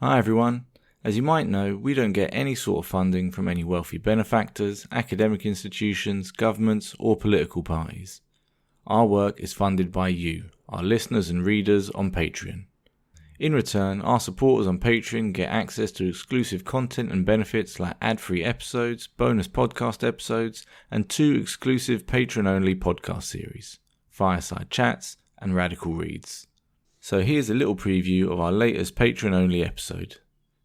Hi everyone. As you might know, we don't get any sort of funding from any wealthy benefactors, academic institutions, governments, or political parties. Our work is funded by you, our listeners and readers on Patreon. In return, our supporters on Patreon get access to exclusive content and benefits like ad-free episodes, bonus podcast episodes, and 2 exclusive Patreon-only podcast series, Fireside Chats and Radical Reads. So here's a little preview of our latest Patreon-only episode.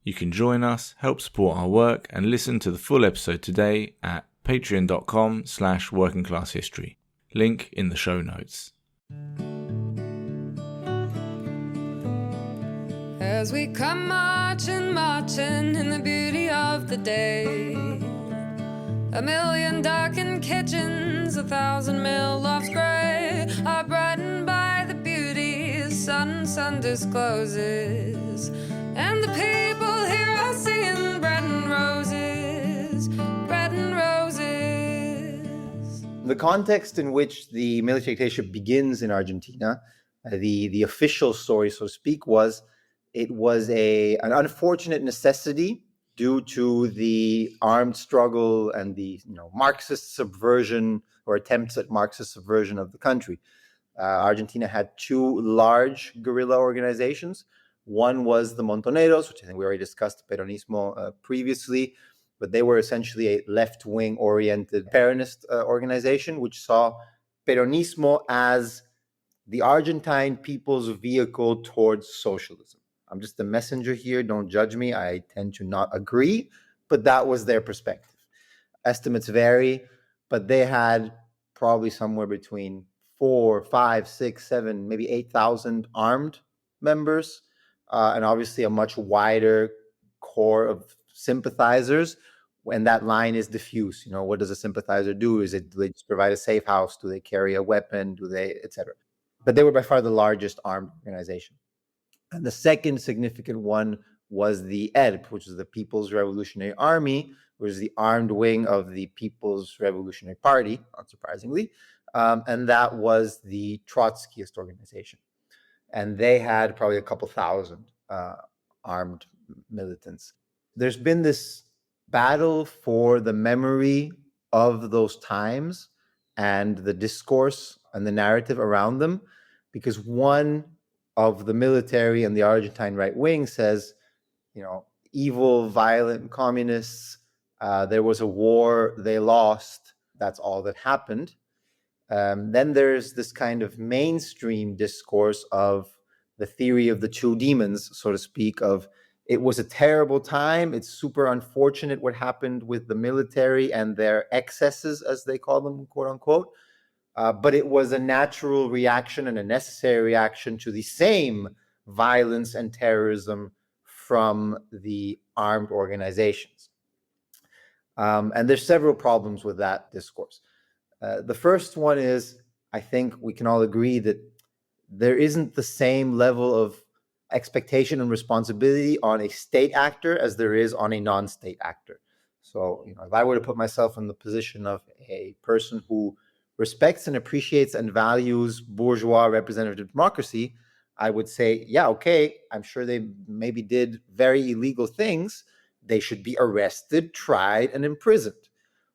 You can join us, help support our work, and listen to the full episode today at patreon.com/workingclasshistory. Link in the show notes. As we come marching, marching in the beauty of the day, 1,000,000 darkened kitchens, 1,000 mill lofts grey are brightened by the beauty sun discloses, and the people here are singing bread and roses, bread and roses. The context in which the military dictatorship begins in Argentina, the official story, so to speak, was it was an unfortunate necessity due to the armed struggle and the Marxist subversion or attempts at Marxist subversion of the country. Argentina had 2 large guerrilla organizations. One was the Montoneros, which I think we already discussed, Peronismo, previously, but they were essentially a left-wing oriented Peronist organization, which saw Peronismo as the Argentine people's vehicle towards socialism. I'm just a messenger here. Don't judge me. I tend to not agree, but that was their perspective. Estimates vary, but they had probably somewhere between 4, 5, 6, 7, maybe 8,000 armed members, and obviously a much wider core of sympathizers. When that line is diffuse, what does a sympathizer do? Do they just provide a safe house? Do they carry a weapon? Do they, etc.? But they were by far the largest armed organization. And the second significant one was the ERP, which is the People's Revolutionary Army, which is the armed wing of the People's Revolutionary Party, not surprisingly. And that was the Trotskyist organization. And they had probably a couple thousand armed militants. There's been this battle for the memory of those times and the discourse and the narrative around them, because one of the military and the Argentine right wing says, evil, violent communists, there was a war, they lost, that's all that happened. Then there's this kind of mainstream discourse of the theory of the 2 demons, so to speak, of it was a terrible time, it's super unfortunate what happened with the military and their excesses, as they call them, quote unquote. But it was a natural reaction and a necessary reaction to the same violence and terrorism from the armed organizations. And there's several problems with that discourse. The first one is, I think we can all agree that there isn't the same level of expectation and responsibility on a state actor as there is on a non-state actor. So, if I were to put myself in the position of a person who respects and appreciates and values bourgeois representative democracy, I would say, yeah, okay, I'm sure they maybe did very illegal things. They should be arrested, tried, and imprisoned.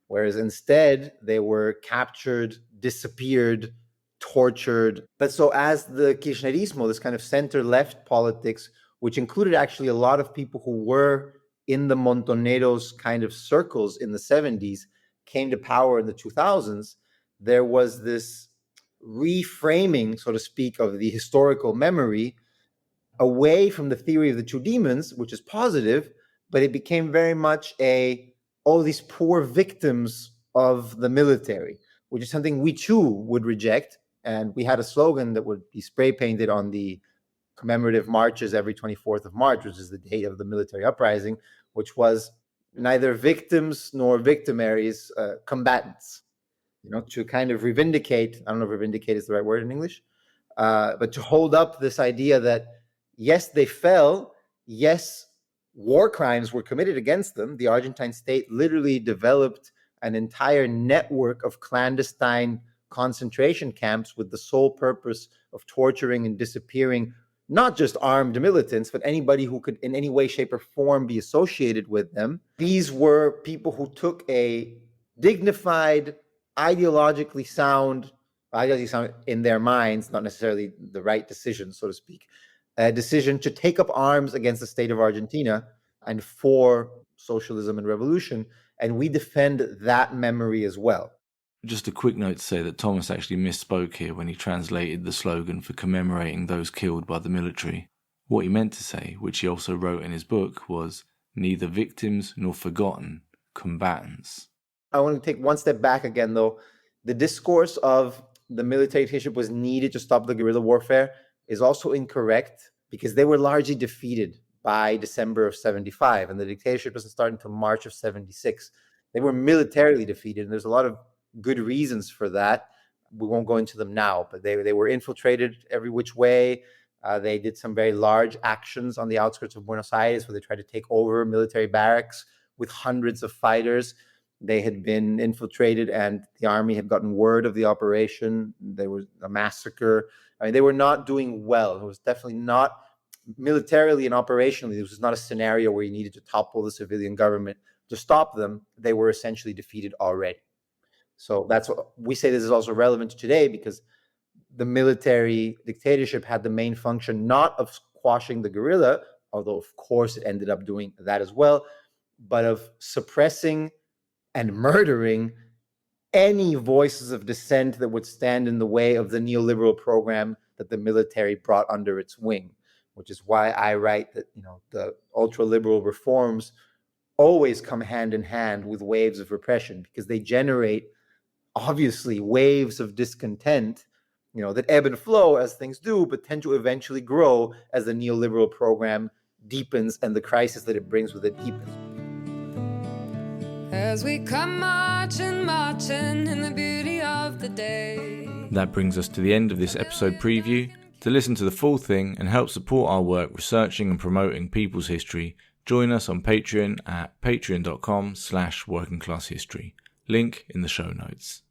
Whereas instead, they were captured, disappeared, tortured. But so as the Kirchnerismo, this kind of center-left politics, which included actually a lot of people who were in the Montoneros kind of circles in the 70s, came to power in the 2000s, there was this reframing, so to speak, of the historical memory away from the theory of the 2 demons, which is positive, but it became very much these poor victims of the military, which is something we too would reject. And we had a slogan that would be spray painted on the commemorative marches every 24th of March, which is the date of the military uprising, which was neither victims nor victimaries, combatants. To kind of revindicate, I don't know if revindicate is the right word in English, but to hold up this idea that, yes, they fell, yes, war crimes were committed against them. The Argentine state literally developed an entire network of clandestine concentration camps with the sole purpose of torturing and disappearing not just armed militants, but anybody who could in any way, shape, or form be associated with them. These were people who took a dignified, ideologically sound in their minds, not necessarily the right decision, so to speak, a decision to take up arms against the state of Argentina and for socialism and revolution. And we defend that memory as well. Just a quick note to say that Thomas actually misspoke here when he translated the slogan for commemorating those killed by the military. What he meant to say, which he also wrote in his book, was neither victims nor forgotten, combatants. I want to take one step back again, though. The discourse of the military dictatorship was needed to stop the guerrilla warfare is also incorrect, because they were largely defeated by December of 75, and the dictatorship doesn't start until March of 76. They were militarily defeated, and there's a lot of good reasons for that. We won't go into them now, but they were infiltrated every which way. They did some very large actions on the outskirts of Buenos Aires where they tried to take over military barracks with hundreds of fighters. They had been infiltrated and the army had gotten word of the operation. There was a massacre. I mean, they were not doing well. It was definitely not militarily and operationally. This was not a scenario where you needed to topple the civilian government to stop them. They were essentially defeated already. So that's what we say. This is also relevant today because the military dictatorship had the main function not of squashing the guerrilla, although of course it ended up doing that as well, but of suppressing and murdering any voices of dissent that would stand in the way of the neoliberal program that the military brought under its wing, which is why I write that, the ultra-liberal reforms always come hand in hand with waves of repression, because they generate obviously waves of discontent, that ebb and flow as things do, but tend to eventually grow as the neoliberal program deepens and the crisis that it brings with it deepens. As we come marching, marching in the beauty of the day. That brings us to the end of this episode preview. To listen to the full thing and help support our work researching and promoting people's history, join us on Patreon at patreon.com/workingclasshistory. Link in the show notes.